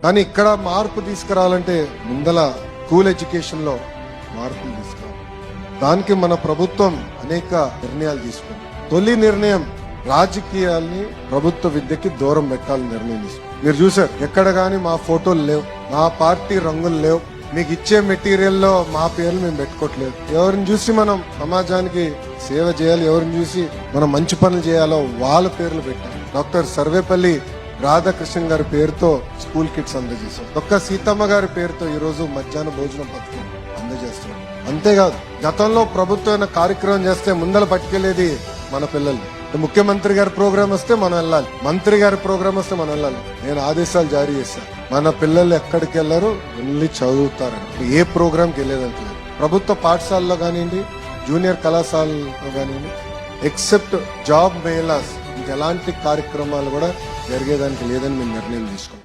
కానీ ఇక్కడ మార్పు తీసుకురావాలంటే ముందల స్కూల్ ఎడ్యుకేషన్ లో మార్పులు తీసుకురావాలి. దానికి మన ప్రభుత్వం అనేక నిర్ణయాలు తీసుకుంది. తొలి నిర్ణయం రాజకీయాల్ని ప్రభుత్వ విద్యకి దూరం పెట్టాలని నిర్ణయం తీసుకుంది. మీరు చూసారు, ఎక్కడ గాని మా ఫోటోలు లేవు, మా పార్టీ రంగులు లేవు, మీకు ఇచ్చే మెటీరియల్ లో మా పేర్లు మేము పెట్టుకోవట్లేదు. ఎవరిని చూసి మనం సమాజానికి సేవ చేయాలి, ఎవరిని చూసి మనం మంచి పనులు చేయాలో వాళ్ళ పేర్లు పెట్టాం. డాక్టర్ సర్వేపల్లి రాధాకృష్ణన్ గారి పేరుతో స్కూల్ కిట్స్ అందజేశాం. డొక్క సీతమ్మ గారి పేరుతో ఈ రోజు మధ్యాహ్న భోజనం పథకం అందజేస్తున్నాం. అంతేకాదు, గతంలో ప్రభుత్వం కార్యక్రమం చేస్తే ముందల పట్టుకెళ్లేది మన పిల్లల్ని. ముఖ్యమంత్రి గారి ప్రోగ్రామ్ వస్తే మనం వెళ్ళాలి, మంత్రి గారి ప్రోగ్రామ్ వస్తే మనం వెళ్ళాలి. నేను ఆదేశాలు జారీ చేశాను, మన పిల్లలు ఎక్కడికి వెళ్లారు, వెళ్ళి చదువుతారని. ఏ ప్రోగ్రామ్కి వెళ్ళేదంటే ప్రభుత్వ పాఠశాలలో కానివ్వండి, జూనియర్ కళాశాలలో కానివ్వండి, ఎక్సెప్ట్ జాబ్ మేళాస్ ఇంకెలాంటి కార్యక్రమాలు కూడా జరిగేదానికి లేదని మేము నిర్ణయం తీసుకున్నాం.